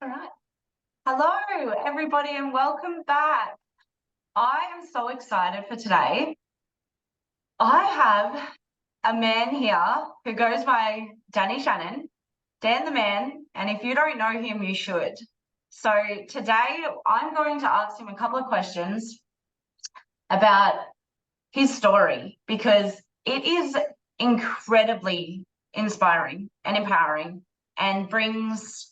All right. Hello, everybody, and welcome back. I am so excited for today. I have a man here who goes by Danny Shannon, Dan the Man, and if you don't know him, you should. So today I'm going to ask him a couple of questions about his story because it is incredibly inspiring and empowering and brings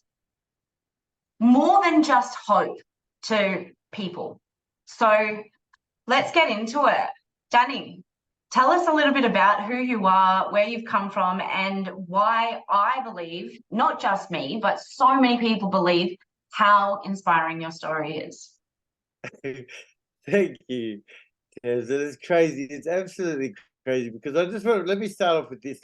more than just hope to people. So let's get into it. Danny, tell us a little bit about who you are, where you've come from, and why I believe, not just me, but so many people believe how inspiring your story is. Thank you. Yes, it is crazy. It's absolutely crazy because I just want let me start off with this.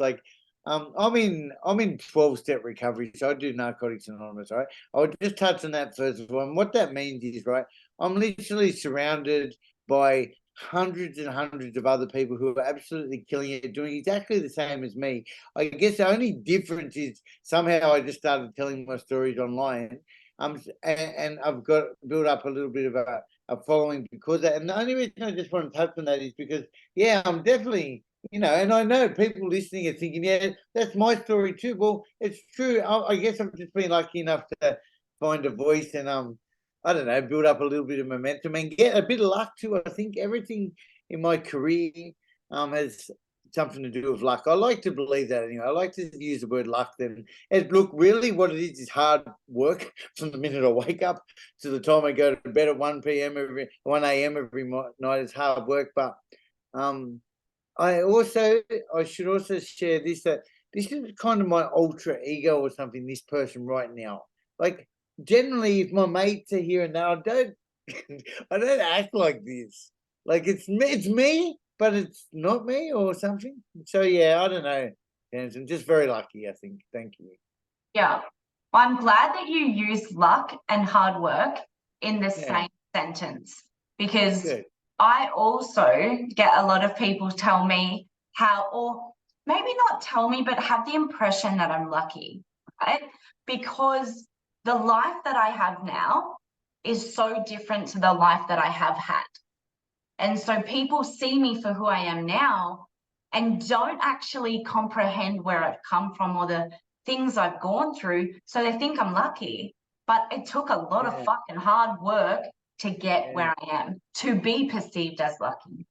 I'm in 12-step recovery, so I do Narcotics Anonymous, right? I'll just touch on that first of all. And what that means is, right, I'm literally surrounded by hundreds and hundreds of other people who are absolutely killing it, doing exactly the same as me. I guess the only difference is somehow I just started telling my stories online. And I've got built up a little bit of a following because of that. And the only reason I just want to touch on that is because, yeah, I'm definitely, and I know people listening are thinking, yeah, that's my story too. Well, it's true. I guess I've just been lucky enough to find a voice and, I don't know, build up a little bit of momentum and get a bit of luck too. I think everything in my career has something to do with luck. I like to believe that anyway. I like to use the word luck. Then, look, really, what it is hard work from the minute I wake up to the time I go to bed at 1 p.m. every 1 a.m. every night. It's hard work, but um, I should also share this that this is kind of my ultra ego or something. This person right now, like generally, if my mates are here and now, I don't, I don't act like this. Like it's me, but it's not me or something. So yeah, I don't know. I'm just very lucky, I think. Thank you. Yeah. I'm glad that you use luck and hard work in the Yeah, same sentence because good. I also get a lot of people tell me how, or maybe not tell me, but have the impression that I'm lucky, right? Because the life that I have now is so different to the life that I have had. And so people see me for who I am now and don't actually comprehend where I've come from or the things I've gone through. So they think I'm lucky. But it took a lot of Yeah, fucking hard work to get yeah. where I am, to be perceived as lucky.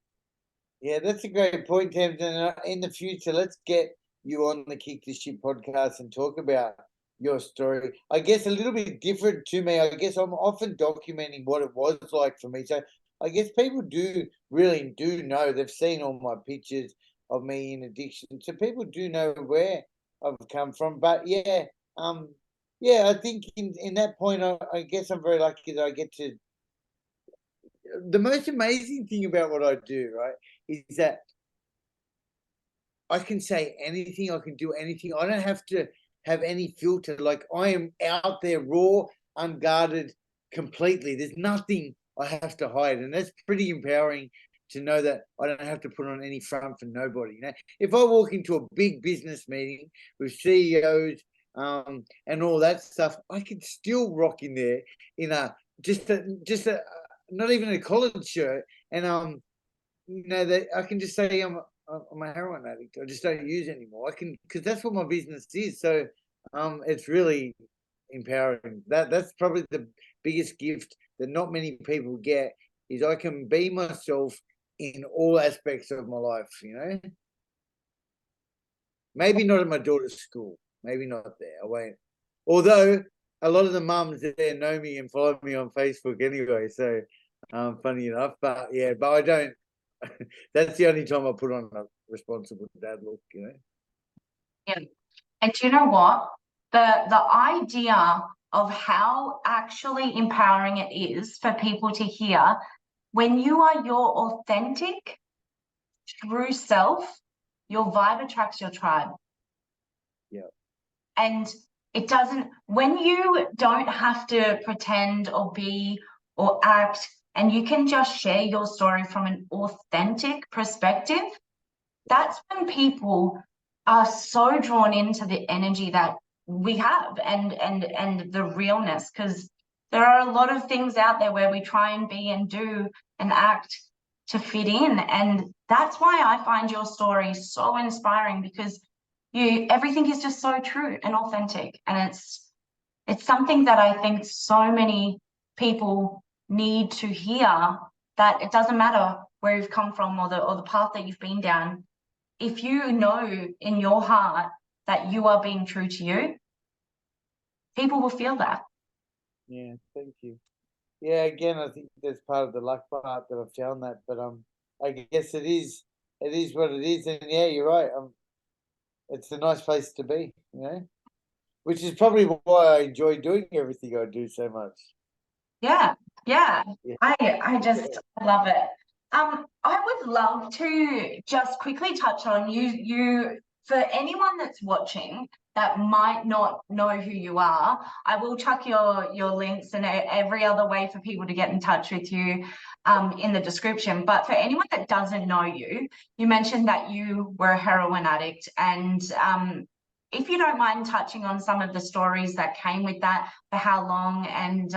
Yeah, that's a great point, Tamsin. In the future, let's get you on the Kick the Shit podcast and talk about your story. I guess a little bit different to me. I guess I'm often documenting what it was like for me. So I guess people do really do know. They've seen all my pictures of me in addiction. So people do know where I've come from. But yeah, I think in that point, I guess I'm very lucky that I get to the most amazing thing about what I do, right, is that I can say anything, I can do anything. I don't have to have any filter. Like I am out there raw, unguarded completely. There's nothing I have to hide. And that's pretty empowering to know that I don't have to put on any front for nobody. If I walk into a big business meeting with CEOs and all that stuff, I can still rock in there in a just a not even a collared shirt and that I can just say I'm a heroin addict. I just don't use anymore. I can because that's what my business is. So it's really empowering. That's probably the biggest gift that not many people get is I can be myself in all aspects of my life, Maybe not at my daughter's school. Maybe not there. I won't. Although a lot of the mums there know me and follow me on Facebook anyway. So funny enough. But yeah, but I don't that's the only time I put on a responsible dad look. Yeah. And do you know what? The idea of how actually empowering it is for people to hear when you are your authentic, true self, your vibe attracts your tribe. Yeah. And it doesn't, when you don't have to pretend or be or act, and you can just share your story from an authentic perspective, that's when people are so drawn into the energy that we have, and the realness, because there are a lot of things out there where we try and be and do and act to fit in. And that's why I find your story so inspiring, because everything is just so true and authentic. And it's something that I think so many people need to hear, that it doesn't matter where you've come from or the path that you've been down. If you know in your heart that you are being true to you, people will feel that. Yeah, thank you. Yeah, again, I think that's part of the luck part that I've found that, but I guess it is what it is, and yeah, you're right. It's a nice place to be, you know, which is probably why I enjoy doing everything I do so much. Yeah, yeah. Yeah. I just love it. I would love to just quickly touch on you for anyone that's watching that might not know who you are. I will chuck your links and every other way for people to get in touch with you in the description. But for anyone that doesn't know you, you mentioned that you were a heroin addict, and if you don't mind touching on some of the stories that came with that, for how long, and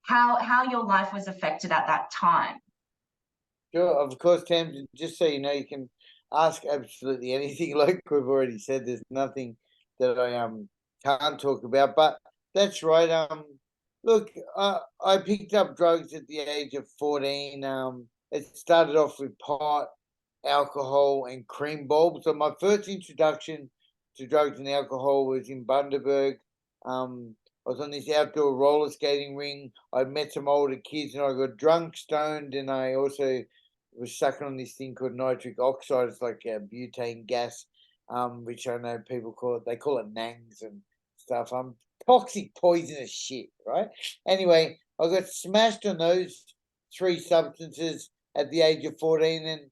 how your life was affected at that time. Sure, of course, Tam. Just so you know, you can ask absolutely anything. Like we've already said, there's nothing that I can't talk about. But that's right. Look, I picked up drugs at the age of 14. It started off with pot, alcohol, and cream bulbs. So my first introduction to drugs and alcohol was in Bundaberg. I was on this outdoor roller skating ring. I met some older kids, and I got drunk, stoned, and I also was sucking on this thing called nitric oxide. It's like a butane gas, which I know people call it. They call it nangs and stuff. Toxic, poisonous shit, right? Anyway, I got smashed on those three substances at the age of 14, and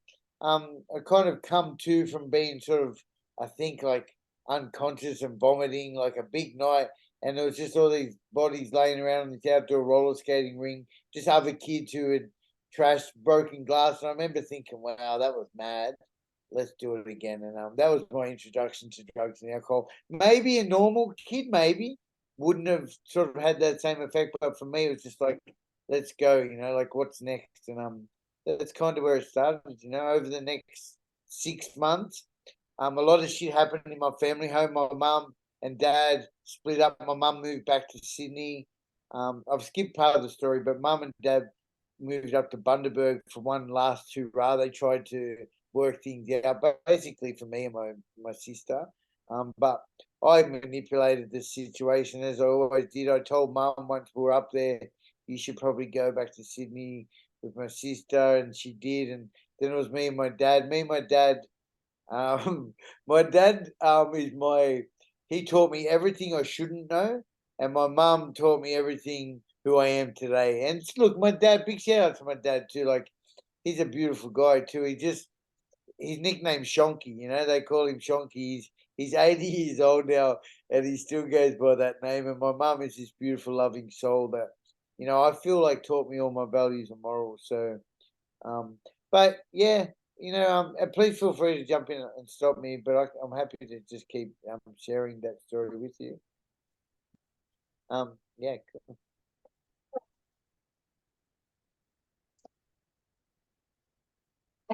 I kind of come to from being sort of, I think, like unconscious and vomiting like a big night, and there was just all these bodies laying around on this outdoor roller skating ring, just other kids who had trashed broken glass. And I remember thinking, wow, that was mad. Let's do it again. And that was my introduction to drugs and alcohol. Maybe a normal kid, maybe wouldn't have sort of had that same effect, but for me, it was just like, let's go. You know, like what's next? And that's kind of where it started. You know, over the next 6 months, a lot of shit happened in my family home. My mum and dad split up. My mum moved back to Sydney. I've skipped part of the story, but mum and dad moved up to Bundaberg for one last hurrah. They tried to work things out, but basically for me and my sister. But I manipulated the situation as I always did. I told mum once we were up there, you should probably go back to Sydney with my sister, and she did. And then it was me and my dad. Me and my dad. My dad is my. He taught me everything I shouldn't know, and my mum taught me everything who I am today. And look, my dad. Big shout out to my dad too. Like he's a beautiful guy too. His nickname's Shonky. You know, they call him Shonky. He's 80 years old now, and he still goes by that name. And my mum is this beautiful, loving soul that, you know, I feel like taught me all my values and morals. So, but yeah, you know, please feel free to jump in and stop me. But I'm happy to just keep sharing that story with you. Yeah, cool.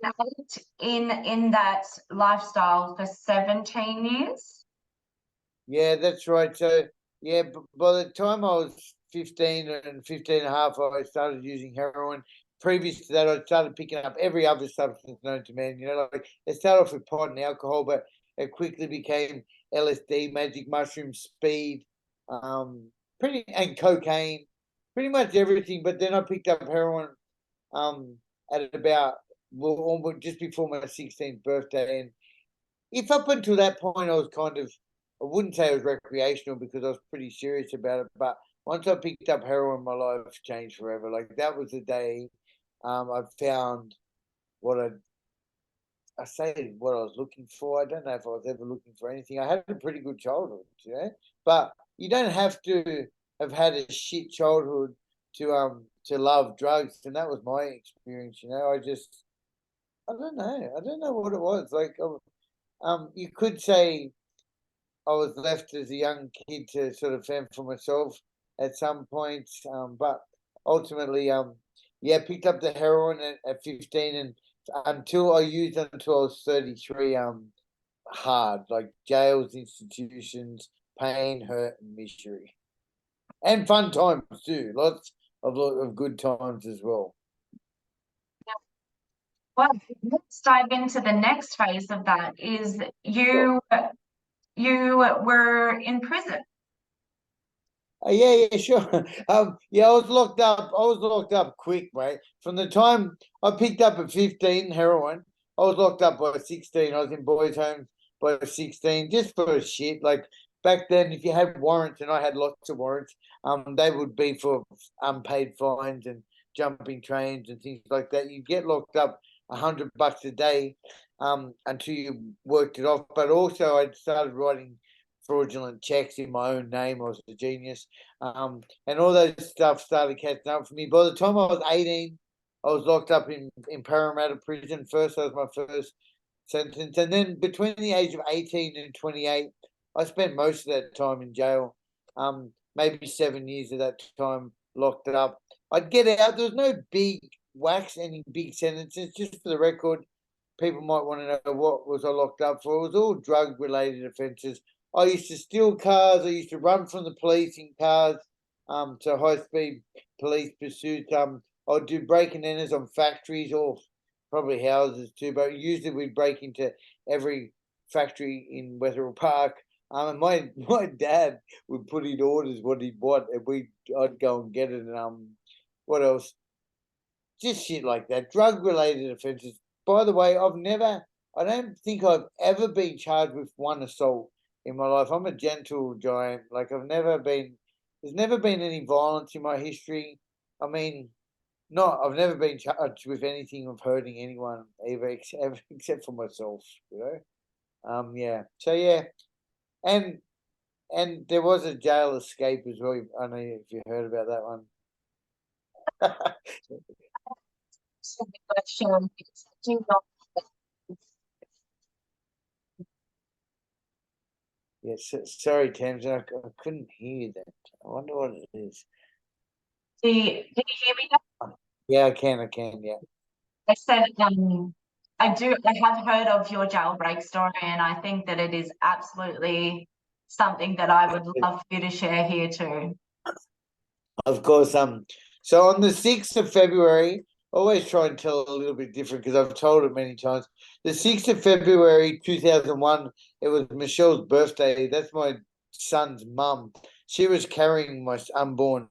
And I lived in that lifestyle for 17 years. Yeah, that's right. So, yeah, by the time I was 15 and 15 and a half, I started using heroin. Previous to that, I started picking up every other substance known to man. You know, like it started off with pot and alcohol, but it quickly became LSD, magic mushroom, speed, um, and cocaine, pretty much everything. But then I picked up heroin um, at about, well, just before my 16th birthday. And if up until that point I was kind of, I wouldn't say it was recreational because I was pretty serious about it, but once I picked up heroin, my life changed forever. Like that was the day I found what I say what I was looking for. I don't know if I was ever looking for anything. I had a pretty good childhood, you know, but you don't have to have had a shit childhood to love drugs, and that was my experience. You know, I don't know what it was like. You could say I was left as a young kid to sort of fend for myself at some points. But ultimately, yeah, picked up the heroin at 15, and until I used it until I was 33. Hard, like jails, institutions, pain, hurt, and misery, and fun times too. Lots of good times as well. Well, let's dive into the next phase of that. Is you were in prison. Yeah, sure. Yeah, I was locked up. I was locked up quick, mate. From the time I picked up at 15 heroin, I was locked up by 16. I was in boys' homes by 16, just for shit. Like back then, if you had warrants, and I had lots of warrants, they would be for unpaid fines and jumping trains and things like that. You get locked up $100 a day, until you worked it off. But also, I started writing fraudulent checks in my own name. I was a genius. And all those stuff started catching up for me. By the time I was 18, I was locked up in Parramatta prison first. That was my first sentence. And then between the age of 18 and 28, I spent most of that time in jail. Maybe 7 years of that time locked up. I'd get out. There was no big whacks, any big sentences. Just for the record, people might want to know what was I locked up for. It was all drug-related offences. I used to steal cars. I used to run from the police in cars, to high-speed police pursuits. I'd do break and enters on factories or probably houses too, but usually we'd break into every factory in Wetherill Park. And my dad would put in orders what he'd want, and I'd go and get it. And what else? Just shit like that. Drug related offences. By the way, I don't think I've ever been charged with one assault in my life. I'm a gentle giant. Like there's never been any violence in my history. I mean, I've never been charged with anything of hurting anyone either, except for myself, you know? Yeah. So yeah. And, and there was a jail escape as well. I don't know if you heard about that one. Yes, sorry, Tamsin, I couldn't hear that. I wonder what it is. Can you hear me now? Yeah, I can, yeah. I said, I have heard of your jailbreak story, and I think that it is absolutely something that I would love for you to share here too. Of course, so on the 6th of February, I always try and tell a little bit different because I've told it many times. The 6th of February 2001, it was Michelle's birthday. That's my son's mum. She was carrying my unborn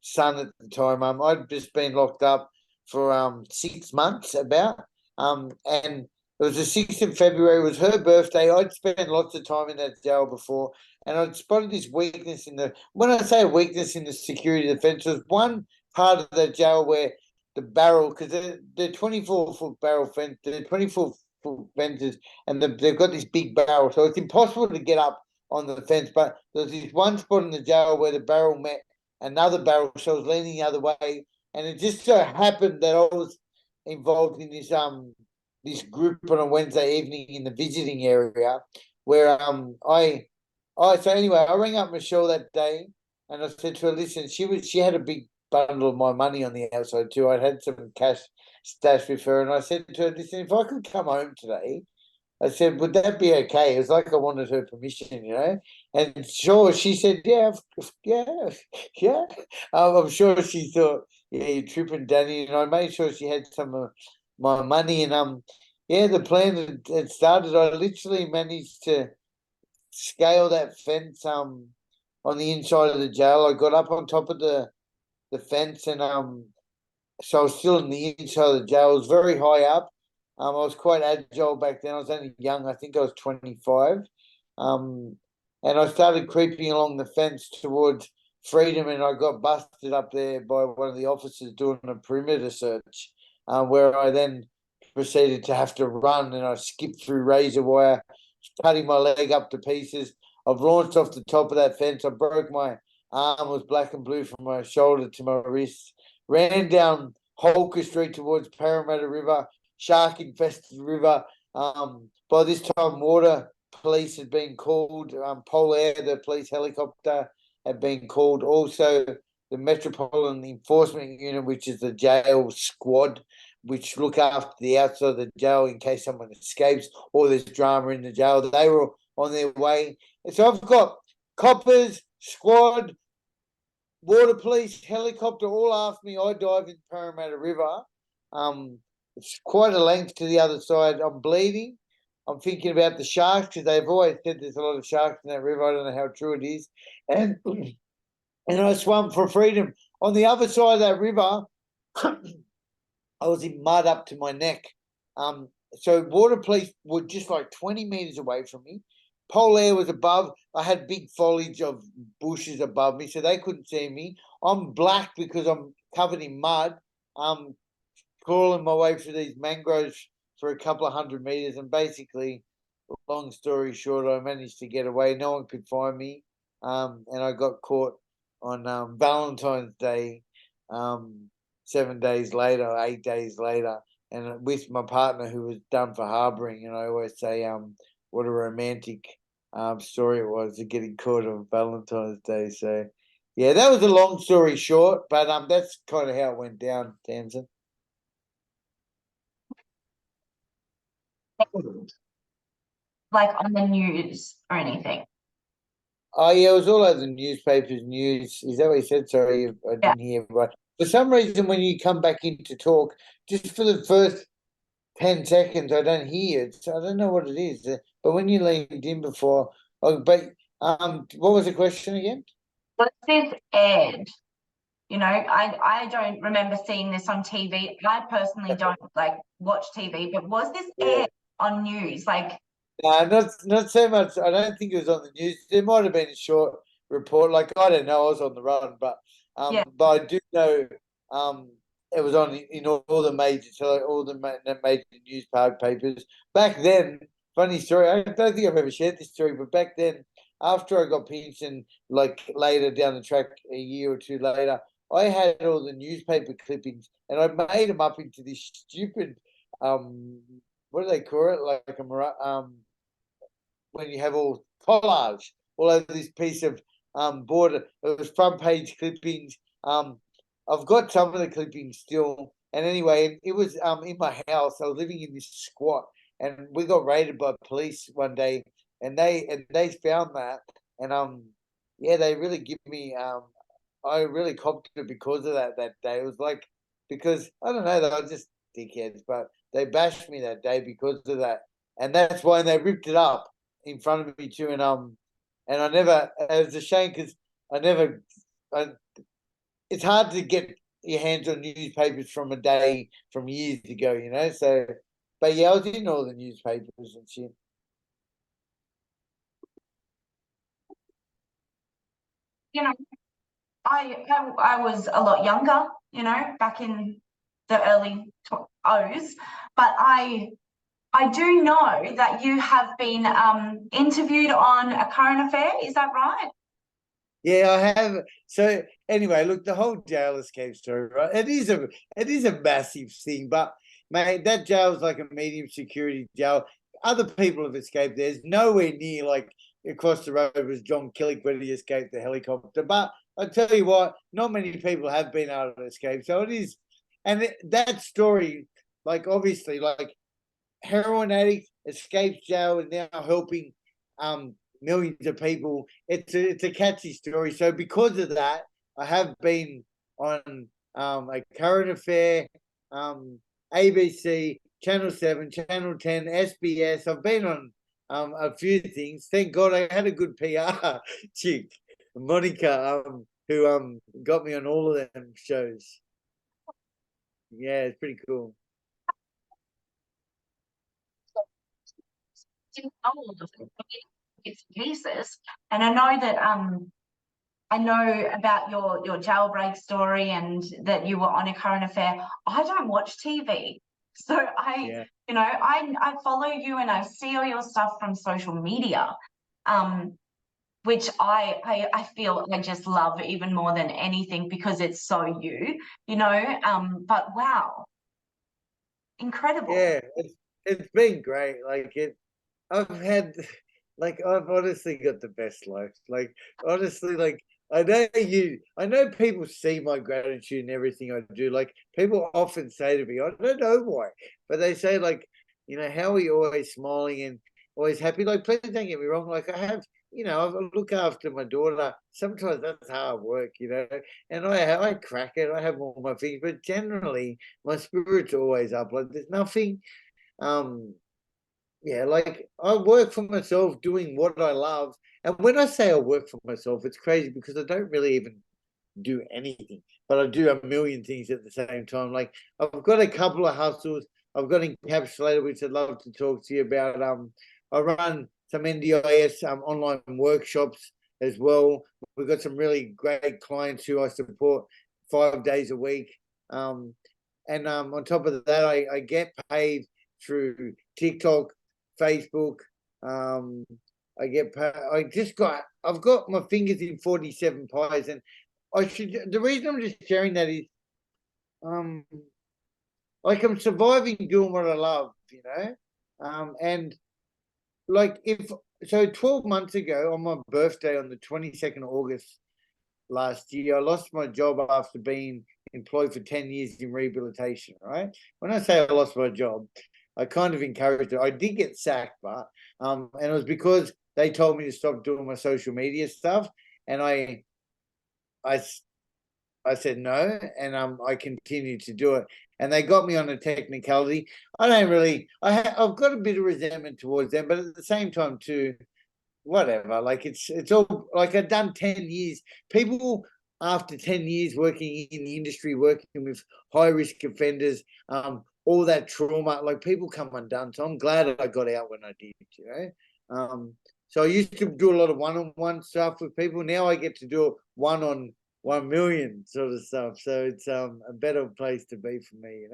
son at the time. I'd just been locked up for 6 months about. And it was the 6th of February, it was her birthday. I'd spent lots of time in that jail before, and I'd spotted this weakness when I say a weakness in the security defence, there was one part of the jail where the barrel, because they're 24-foot barrel fence, they're 24-foot fences, and they've got this big barrel, so it's impossible to get up on the fence. But there's this one spot in the jail where the barrel met another barrel, so I was leaning the other way, and it just so happened that I was involved in this group on a Wednesday evening in the visiting area where so anyway, I rang up Michelle that day and I said to her, listen, she had a big bundle of my money on the outside too. I'd had some cash stashed with her, and I said to her, listen, if I could come home today, I said, would that be okay? It was like I wanted her permission, you know? And sure, she said, yeah, yeah, yeah. I'm sure she thought, yeah, you're tripping, Danny. And I made sure she had some of my money. And yeah, the plan had started. I literally managed to scale that fence on the inside of the jail. I got up on top of the fence, and so I was still in the inside of the jail. It was very high up. I was quite agile back then. I was only young. I think I was 25. And I started creeping along the fence towards freedom, and I got busted up there by one of the officers doing a perimeter search, where I then proceeded to have to run, and I skipped through razor wire, cutting my leg up to pieces. I've launched off the top of that fence. I broke my arm, was black and blue from my shoulder to my wrist. Ran down Holker Street towards Parramatta River, shark infested river. By this time, water police had been called. Polair, the police helicopter, had been called. Also, the Metropolitan Enforcement Unit, which is the jail squad, which look after the outside of the jail in case someone escapes or there's drama in the jail. They were on their way. And so I've got coppers, squad, water police, helicopter, all after me. I dive in Parramatta River. It's quite a length to the other side. I'm bleeding. I'm thinking about the sharks because they've always said there's a lot of sharks in that river. I don't know how true it is. And I swam for freedom. On the other side of that river, I was in mud up to my neck. So water police were just like 20 meters away from me. Polair was above. I had big foliage of bushes above me, so they couldn't see me. I'm black because I'm covered in mud. Crawling my way through these mangroves for a couple of 100 meters, and basically, long story short, I managed to get away. No one could find me, and I got caught on Valentine's Day, 7 days later, 8 days later, and with my partner who was done for harbouring. And I always say, what a romantic story it was of getting caught on Valentine's Day. So, yeah, that was a long story short, but that's kind of how it went down, Tamsin. Like on the news or anything? Oh yeah, it was all over the newspapers. News, is that what you said? Sorry, I Yeah. didn't hear. But for some reason, when you come back in to talk, just for the first 10 seconds, I don't hear it. So I don't know what it is. But when you leaned in before, oh, but what was the question again? Was this aired? You know, I don't remember seeing this on TV. I personally don't like watch TV, but was this Yeah. aired on news? Like, No, not so much. I don't think it was on the news. There might have been a short report. Like I don't know. I was on the run, yeah, but I do know it was on in all the major major newspapers back then. Funny story. I don't think I've ever shared this story, but back then, after I got pensioned, like later down the track, a year or two later, I had all the newspaper clippings, and I made them up into this stupid what do they call it? Like a when you have all collage all over this piece of border. It was front page clippings. I've got some of the clippings still. And anyway, it was in my house. I was living in this squat, and we got raided by police one day, and they found that, and yeah, they really give me I really copped it because of that day. It was like because I don't know, they were just dickheads, but they bashed me that day because of that, and that's why they ripped it up in front of me too. And I never. It was a shame because I never. I, it's hard to get your hands on newspapers from a day from years ago, you know. So, but yeah, I was in all the newspapers and shit. you know, I was a lot younger, you know, back in the early O's, but I do know that you have been interviewed on A Current Affair. Is that right? Yeah, I have. So anyway, look, the whole jail escape story, right? It is a massive thing, but mate, that jail is like a medium security jail. Other people have escaped. There's nowhere near like across the road was John Killick when he escaped the helicopter. But I tell you what, not many people have been able to escape. So it is, and that story, like obviously, like heroin addict escapes jail and now helping millions of people. It's a catchy story. So because of that, I have been on A Current Affair, ABC, Channel 7, Channel 10, SBS. I've been on a few things. Thank God I had a good PR chick, Monica, who got me on all of them shows. Yeah, it's pretty cool. Didn't know all of them. Bits and pieces, and I know about your jailbreak story and that you were on A Current Affair. I don't watch TV. So Yeah. I follow you and I see all your stuff from social media, which I feel I just love even more than anything because it's so but wow, incredible. Yeah, it's been great. Like it, I've had like I've honestly got the best life. Like honestly, like I know people see my gratitude in everything I do. Like people often say to me, I don't know why, but they say like, how are you always smiling and always happy? Like, please don't get me wrong. Like I have, I look after my daughter. Sometimes that's hard work, and I crack it. I have all my things, but generally my spirit's always up. Like there's nothing. Um, yeah, like I work for myself doing what I love. And when I say I work for myself, it's crazy because I don't really even do anything, but I do a million things at the same time. Like I've got a couple of hustles. I've got encapsulated, which I'd love to talk to you about. I run some NDIS online workshops as well. We've got some really great clients who I support 5 days a week. And on top of that, I get paid through TikTok, Facebook. Um, I get paid. I've got my fingers in 47 pies, and the reason I'm just sharing that is, um, like I'm surviving doing what I love, and like 12 months ago on my birthday on the 22nd of August last year, I lost my job after being employed for 10 years in rehabilitation, right? When I say I lost my job, I kind of encouraged it. I did get sacked, but and it was because they told me to stop doing my social media stuff, and I I said no, and I continued to do it, and they got me on a technicality. I don't really, I've got a bit of resentment towards them, but at the same time too, whatever. Like it's all like I've done 10 years. People after 10 years working in the industry, working with high risk offenders, all that trauma, like people come undone. So I'm glad I got out when I did. So I used to do a lot of one-on-one stuff with people. Now I get to do it 1-on-1 million sort of stuff. So it's a better place to be for me.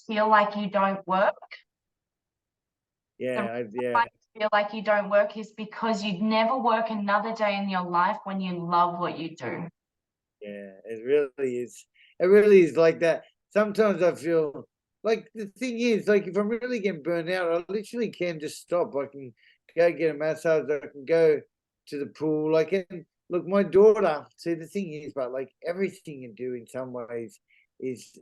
Feel like you don't work. Yeah, Feel like you don't work is because you'd never work another day in your life when you love what you do. Yeah, it really is. It really is like that. Sometimes I feel like the thing is, like if I'm really getting burned out, I literally can just stop. I can go get a massage. I can go to the pool. Like, and look, my daughter. See, the thing is, but like everything you do in some ways is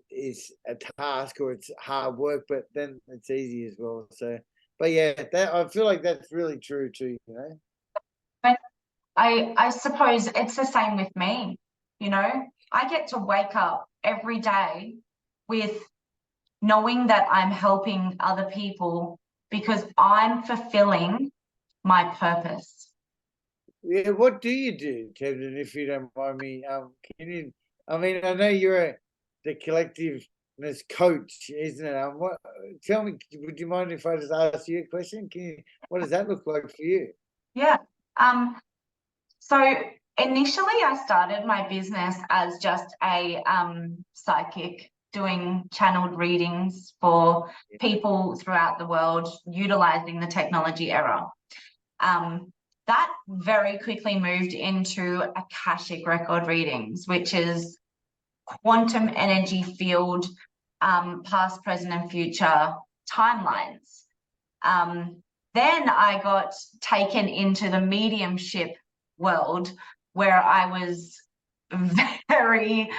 a task or it's hard work, but then it's easy as well. So, but yeah, that I feel like that's really true too. But I suppose it's the same with me, I get to wake up every day with knowing that I'm helping other people because I'm fulfilling my purpose. Yeah, what do you do, Kevin, if you don't mind me? Can you, I mean, I know you're the collectiveness coach, isn't it? Tell me, would you mind if I just ask you a question? What does that look like for you? Yeah. So initially I started my business as just a psychic doing channeled readings for people throughout the world utilizing the technology era. That very quickly moved into Akashic record readings, which is quantum energy field, past, present, and future timelines. Then I got taken into the mediumship world where I was very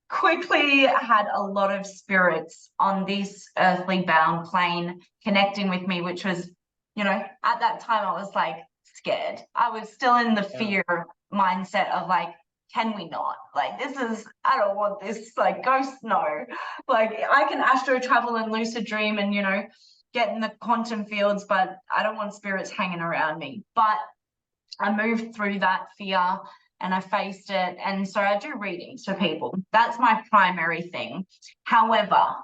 quickly had a lot of spirits on this earthly bound plane connecting with me, which was, at that time I was like scared. I was still in the fear mindset of like, can we not? Like, I don't want this, like, ghost, no. Like, I can astro travel and lucid dream and, get in the quantum fields, but I don't want spirits hanging around me. But I moved through that fear and I faced it. And so I do readings for people. That's my primary thing. However,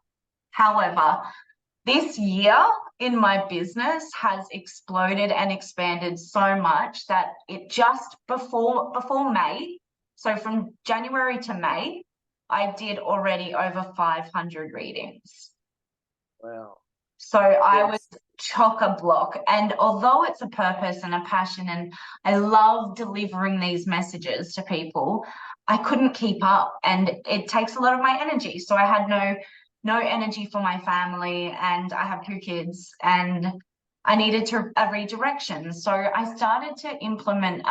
this year in my business has exploded and expanded so much that it just before May, so from January to May, I did already over 500 readings. Wow. So I was chock-a-block. And although it's a purpose and a passion, and I love delivering these messages to people, I couldn't keep up. And it takes a lot of my energy. So I had no no energy for my family, and I have 2 kids, and I needed a redirection. So I started to implement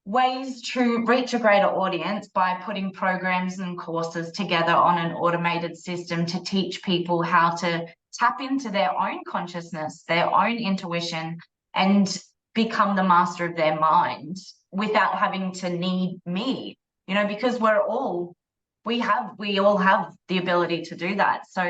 ways to reach a greater audience by putting programs and courses together on an automated system to teach people how to tap into their own consciousness, their own intuition, and become the master of their mind without having to need me, you know, because we all have the ability to do that. So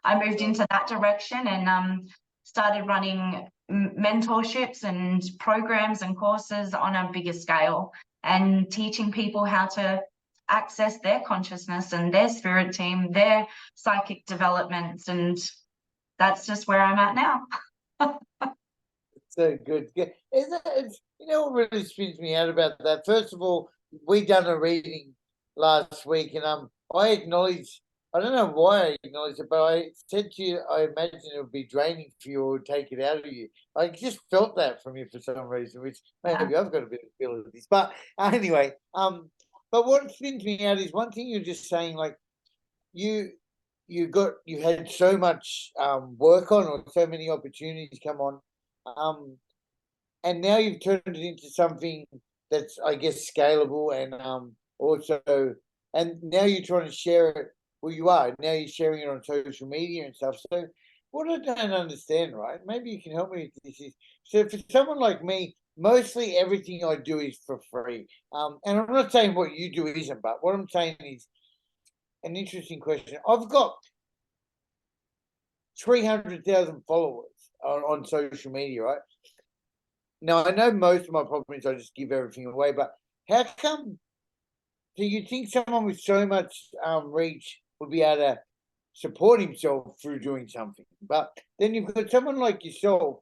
I moved into that direction and started running mentorships and programs and courses on a bigger scale, and teaching people how to access their consciousness and their spirit team, their psychic developments. And that's just where I'm at now. So good. Yeah. You know what really spins me out about that? First of all, we done a reading last week, and I acknowledge. I don't know why I acknowledged it, but I said to you, I imagine it would be draining for you or take it out of you. I just felt that from you for some reason, which maybe I've got a bit of abilities. But anyway, but what spins me out is one thing you're just saying, like you you had so much work on, or so many opportunities come on, and now you've turned it into something that's, I guess, scalable, and also, and now you're trying to share it. Well, you are now, you're sharing it on social media and stuff. So what I don't understand, right? Maybe you can help me with this. Is so for someone like me, mostly everything I do is for free. And I'm not saying what you do isn't, but what I'm saying is an interesting question. I've got 300,000 followers on social media, right? Now, I know most of my problems, I just give everything away, but how come, do you think someone with so much reach would be able to support himself through doing something? But then you've got someone like yourself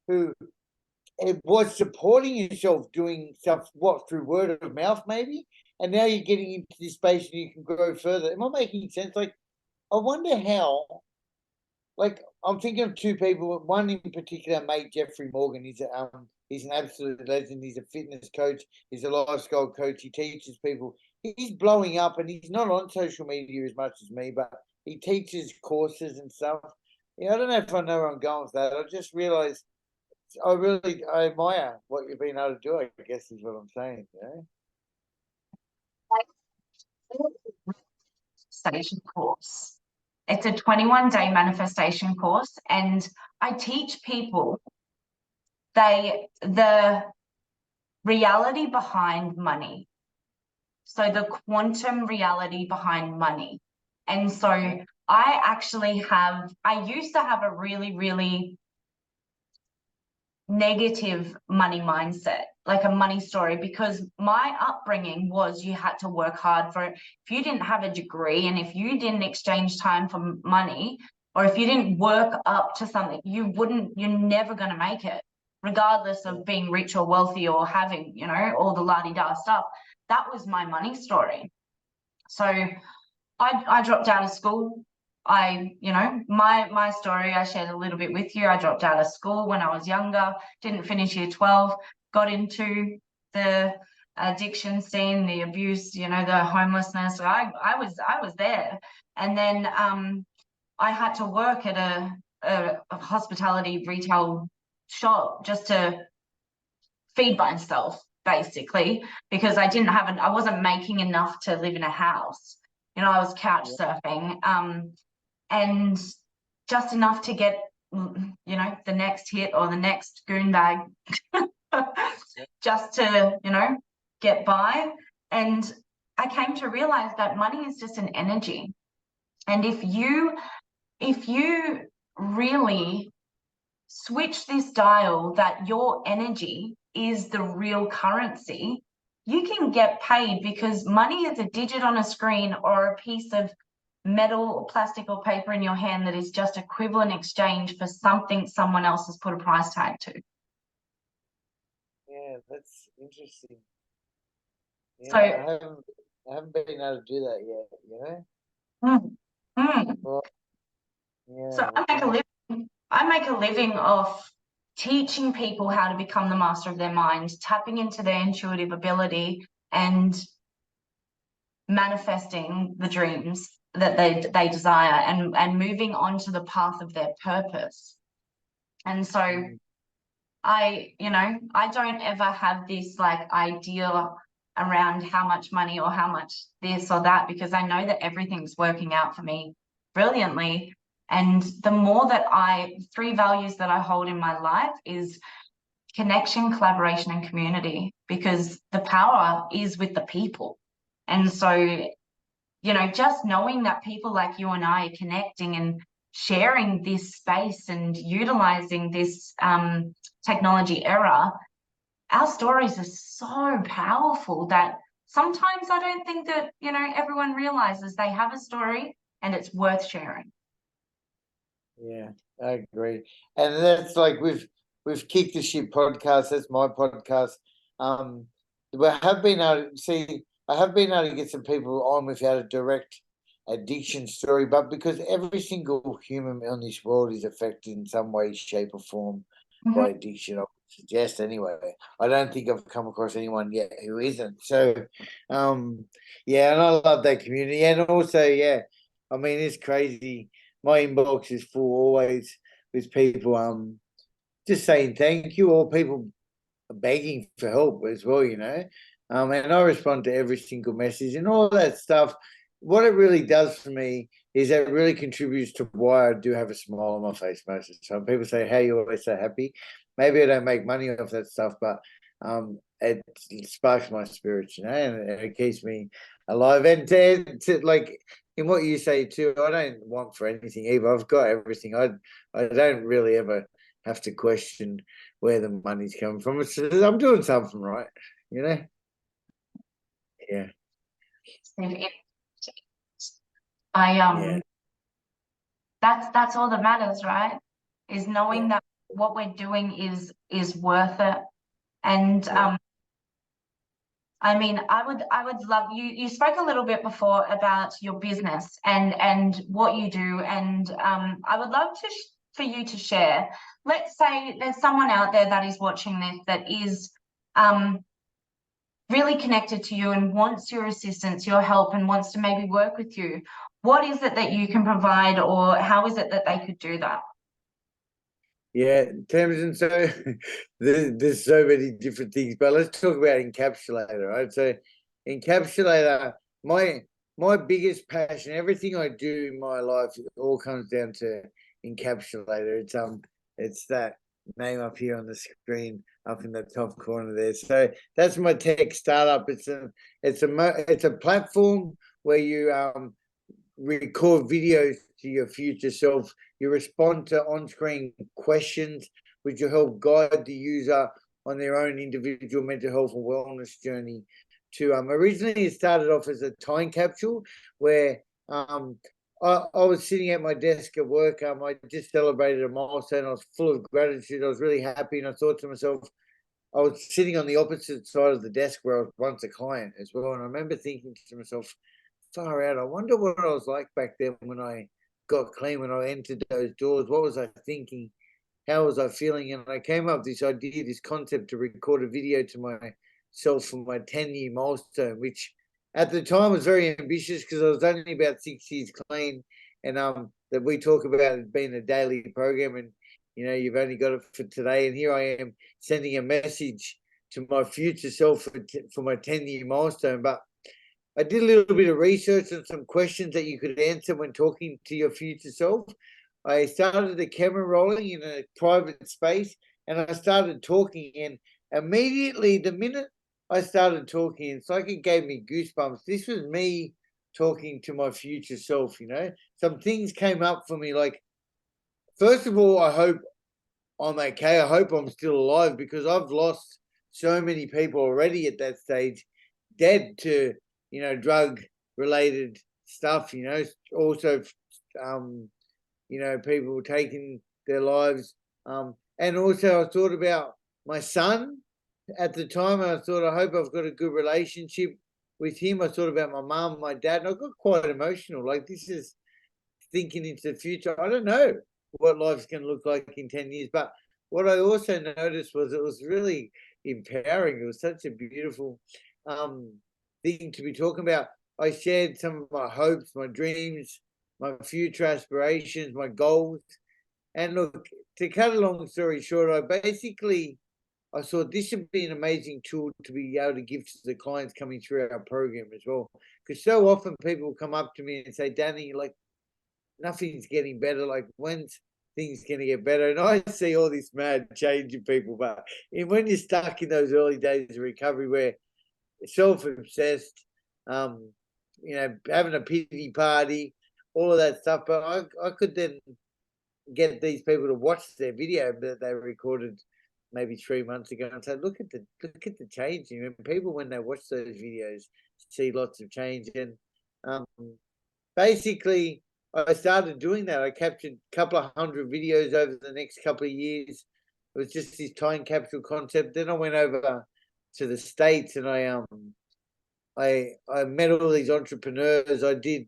who was supporting yourself doing stuff, what, through word of mouth maybe? And now you're getting into this space and you can grow further. Am I making sense? Like, I wonder how. Like, I'm thinking of 2 people. One in particular, mate Jeffrey Morgan. He's an absolute legend. He's a fitness coach. He's a lifestyle coach. He teaches people. He's blowing up, and he's not on social media as much as me, but he teaches courses and stuff. Yeah, I don't know if I know where I'm going with that. I just realized I admire what you've been able to do, I guess is what I'm saying. Station course. It's a 21-day manifestation course, and I teach people the reality behind money. So the quantum reality behind money. And so I used to have a really, really negative money mindset, like a money story, because my upbringing was you had to work hard for it. If you didn't have a degree, and if you didn't exchange time for money, or if you didn't work up to something, you're never going to make it, regardless of being rich or wealthy or having, you know, all the la-di-da stuff. That was my money story. So I dropped out of school. My story, I shared a little bit with you. I dropped out of school when I was younger, didn't finish year 12, got into the addiction scene, the abuse, you know, the homelessness. I was there. And then I had to work at a hospitality retail shop just to feed myself, basically, because I wasn't making enough to live in a house. You know, I was couch surfing, and just enough to get, you know, the next hit or the next goon bag, just to, you know, get by. And I came to realize that money is just an energy. And if you really switch this dial, that your energy is the real currency, you can get paid, because money is a digit on a screen or a piece of metal or plastic or paper in your hand that is just equivalent exchange for something someone else has put a price tag to. Yeah, that's interesting. Yeah, So I haven't been able to do that yet, you know? Well, yeah, so I make a living off teaching people how to become the master of their mind, tapping into their intuitive ability, and manifesting the dreams that they desire, and moving on to the path of their purpose. And so I don't ever have this like idea around how much money or how much this or that, because I know that everything's working out for me brilliantly. And the more that three values that I hold in my life is connection, collaboration, and community, because the power is with the people. And so, just knowing that people like you and I are connecting and sharing this space and utilizing this technology era, our stories are so powerful that sometimes I don't think that, everyone realizes they have a story and it's worth sharing. Yeah, I agree. And that's like we've Kick the Shit podcast. That's my podcast. We have been able to see. I have been able to get some people on without a direct addiction story, but because every single human on this world is affected in some way, shape, or form by addiction, I would suggest anyway. I don't think I've come across anyone yet who isn't. So, yeah, and I love that community, and also, yeah, I mean, it's crazy. My inbox is full always with people just saying thank you, or people begging for help as well, and I respond to every single message and all that stuff. What it really does for me is that it really contributes to why I do have a smile on my face most of the time. People say, "Hey, you're always so happy." Maybe I don't make money off that stuff, but it sparks my spirits, and it keeps me alive. And to like in what you say too, I don't want for anything either. I've got everything. I don't really ever have to question where the money's coming from. I'm doing something right, Yeah. I that's all that matters, right? Is knowing that what we're doing is worth it. And I mean, I would love you spoke a little bit before about your business and what you do, and I would love for you to share. Let's say there's someone out there that is watching this that is really connected to you and wants your assistance, your help, and wants to maybe work with you. What is it that you can provide, or how is it that they could do that? Yeah, Tamsin, so there's so many different things, but let's talk about encapsulator, right? So encapsulator, my biggest passion, everything I do in my life, it all comes down to encapsulator. It's that name up here on the screen, up in the top corner there. So that's my tech startup. It's a platform where you record videos to your future self. You respond to on-screen questions, which will help guide the user on their own individual mental health and wellness journey. Originally, it started off as a time capsule where I was sitting at my desk at work. I just celebrated a milestone. I was full of gratitude. I was really happy, and I thought to myself, I was sitting on the opposite side of the desk where I was once a client as well, and I remember thinking to myself, far out. I wonder what I was like back then when I got clean, when I entered those doors. What was I thinking? How was I feeling? And I came up with this idea, this concept to record a video to myself for my 10-year milestone, which at the time was very ambitious because I was only about 6 years clean. And that we talk about it being a daily program, and you've only got it for today. And here I am sending a message to my future self for my 10-year milestone. But I did a little bit of research on some questions that you could answer when talking to your future self. I started the camera rolling in a private space, and I started talking. And immediately, the minute I started talking, it's like it gave me goosebumps. This was me talking to my future self. Some things came up for me. Like, first of all, I hope I'm okay. I hope I'm still alive, because I've lost so many people already at that stage, dead to drug related stuff, also people taking their lives. And also I thought about my son at the time, and I thought, I hope I've got a good relationship with him. I thought about my mom, my dad, and I got quite emotional. Like, this is thinking into the future. I don't know what life's going to look like in 10 years, but what I also noticed was it was really empowering. It was such a beautiful thing to be talking about. I shared some of my hopes, my dreams, my future aspirations, my goals. And look, to cut a long story short, I thought this would be an amazing tool to be able to give to the clients coming through our program as well. Because so often people come up to me and say, Danny, like, nothing's getting better. Like, when's things going to get better? And I see all this mad change in people. But when you're stuck in those early days of recovery where self-obsessed, having a pity party, all of that stuff. But I could then get these people to watch their video that they recorded maybe 3 months ago and say, look at the change. And people, when they watch those videos, see lots of change. And basically, I started doing that. I captured a couple of hundred videos over the next couple of years. It was just this time capsule concept. Then I went over to the States and I met all these entrepreneurs. I did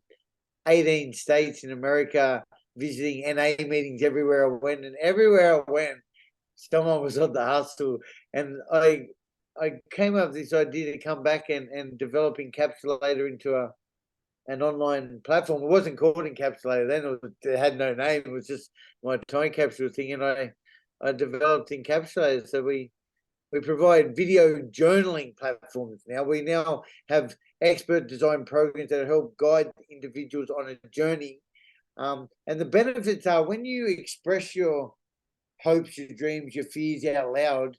18 states in America, visiting NA meetings everywhere I went, and everywhere I went, someone was on the hustle. And I came up with this idea to come back and develop Encapsulator into an online platform. It wasn't called Encapsulator then; it had no name. It was just my time capsule thing, and I developed Encapsulator. So we provide video journaling platforms now. We now have expert design programs that help guide individuals on a journey. And the benefits are when you express your hopes, your dreams, your fears out loud,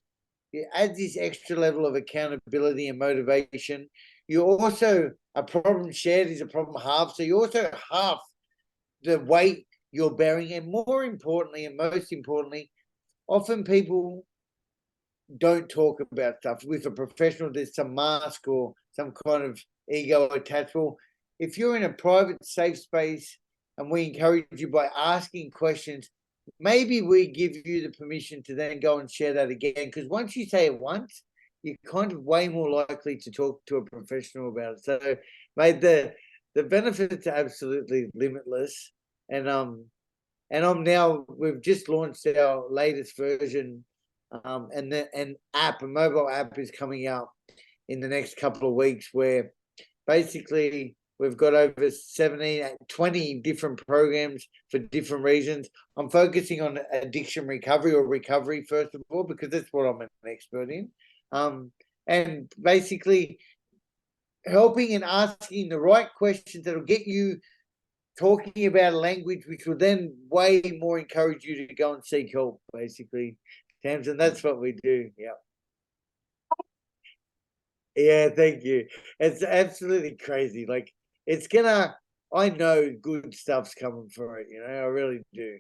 it adds this extra level of accountability and motivation. You also, a problem shared is a problem halved. So you also half the weight you're bearing. And more importantly, and most importantly, often people don't talk about stuff. With a professional, there's some mask or some kind of ego attached. Well, if you're in a private, safe space and we encourage you by asking questions, maybe we give you the permission to then go and share that again. Because once you say it once, you're kind of way more likely to talk to a professional about it. So, mate, the benefits are absolutely limitless. And I'm now, we've just launched our latest version, and an app, a mobile app is coming out in the next couple of weeks, where basically we've got over 17, 20 different programs for different reasons. I'm focusing on addiction recovery, or recovery first of all, because that's what I'm an expert in. And basically helping and asking the right questions that'll get you talking about a language which will then way more encourage you to go and seek help, basically, Tams, and that's what we do. Yeah, thank you. It's absolutely crazy. Like, it's gonna, I know good stuff's coming for it, I really do.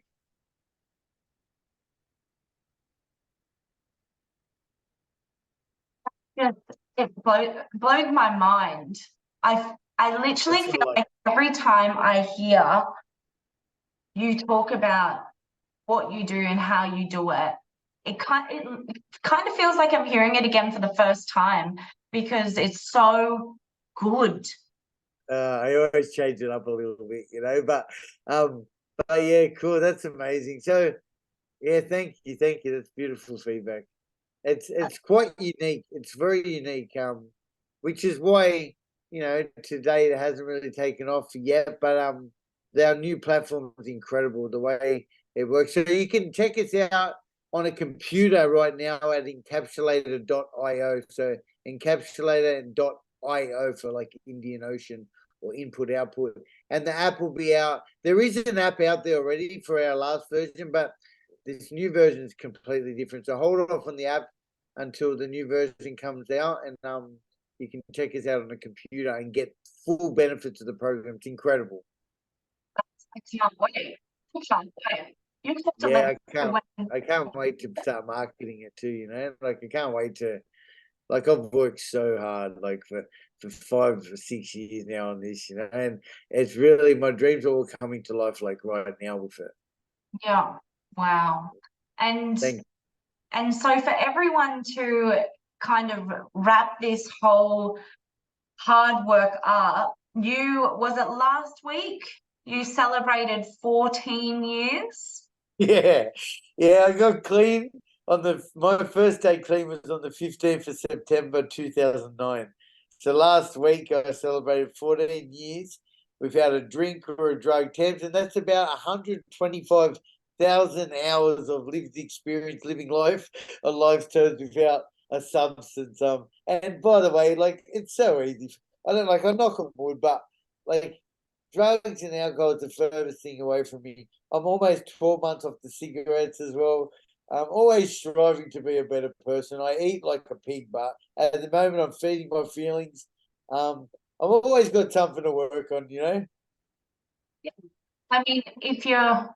Just it blows my mind. I literally feel like every time I hear you talk about what you do and how you do it, it kind of feels like I'm hearing it again for the first time, because it's so good. I always change it up a little bit, but yeah, cool. That's amazing. So yeah, thank you. That's beautiful feedback. It's quite unique. It's very unique. Which is why, today it hasn't really taken off yet. But our new platform is incredible. The way it works. So you can check us out on a computer right now at encapsulator.io. So encapsulator.io for like Indian Ocean, or input output. And the app will be out. There is an app out there already for our last version, but this new version is completely different. So hold off on the app until the new version comes out, and you can check us out on a computer and get full benefits of the program. It's incredible. I can't wait. I can't wait. You have to Yeah, I can't wait to start marketing it too, Like, I can't wait to, like, I've worked so hard, like for 5 or 6 years now on this, and it's really, my dreams are all coming to life like right now with it. Yeah. Wow. And Thank and so for everyone to kind of wrap this whole hard work up, was it last week you celebrated 14 years? Yeah, I got clean on my first day clean was on the 15th of September 2009. So last week I celebrated 14 years without a drink or a drug, Thames, and that's about 125,000 hours of lived experience living life on life's terms without a substance. And by the way, like it's so easy. I don't like I knock on wood, but like drugs and alcohol is the furthest thing away from me. I'm almost 12 months off the cigarettes as well. I'm always striving to be a better person. I eat like a pig, but at the moment I'm feeding my feelings. I've always got something to work on, you know? I mean, if you're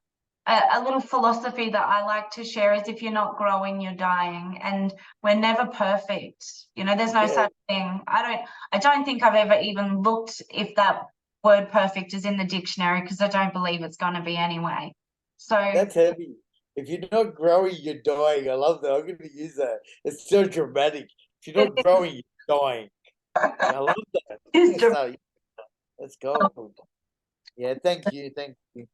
a little philosophy that I like to share is if you're not growing, you're dying. And we're never perfect. You know, there's no Yeah, such thing. I don't think I've ever even looked if that word perfect is in the dictionary because I don't believe it's going to be anyway. So that's heavy. If you're not growing, you're dying. I love that. I'm going to use that. It's so dramatic. If you're it not growing, you're dying. I love that. I'm is gonna start. Let's go. Yeah, thank you. Thank you.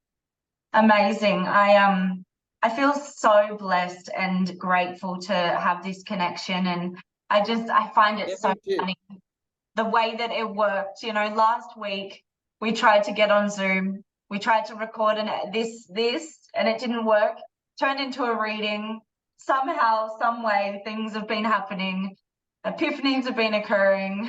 amazing. I feel so blessed and grateful to have this connection, and I find it Yeah, so me too. funny the way that it worked. You know, last week we tried to get on Zoom, we tried to record this, and it didn't work. Turned into a reading. Somehow, some way, things have been happening. Epiphanies have been occurring.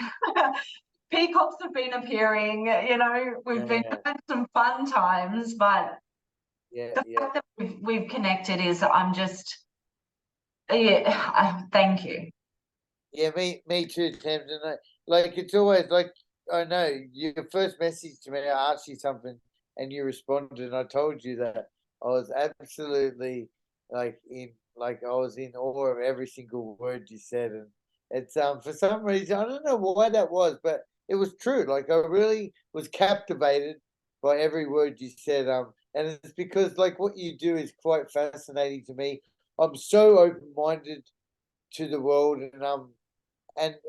Peacocks have been appearing. You know, we've been Yeah, having some fun times, but yeah, the yeah. fact that we've connected is I'm just thank you. Yeah, me too, Thames. And like it's always like I know your first message to me. I asked you something, and you responded. And I told you that I was absolutely like I was in awe of every single word you said, and it's for some reason I don't know why that was, but it was true. Like I really was captivated by every word you said. And it's because like what you do is quite fascinating to me. I'm so open minded to the world, and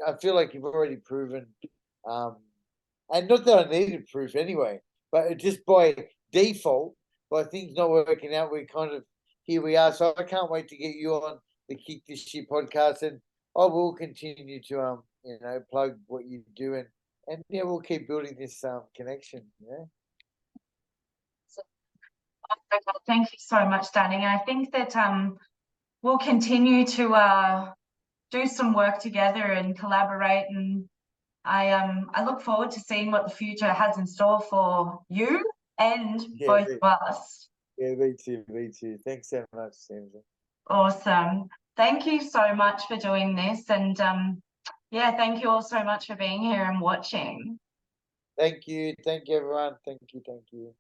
I feel like you've already proven, um, and not that I needed proof anyway, but just by default, by things not working out, we kind of here we are. So I can't wait to get you on the Kick This Shit podcast, and I will continue to plug what you do, and yeah, we'll keep building this connection. Yeah, Thank you so much, Danny. I think that we'll continue to do some work together and collaborate, and I look forward to seeing what the future has in store for you and yeah, both of us. yeah, me too, me too. Thanks so much, Samson. Awesome. Thank you so much for doing this, and yeah, thank you all so much for being here and watching. Thank you, everyone. Thank you, thank you.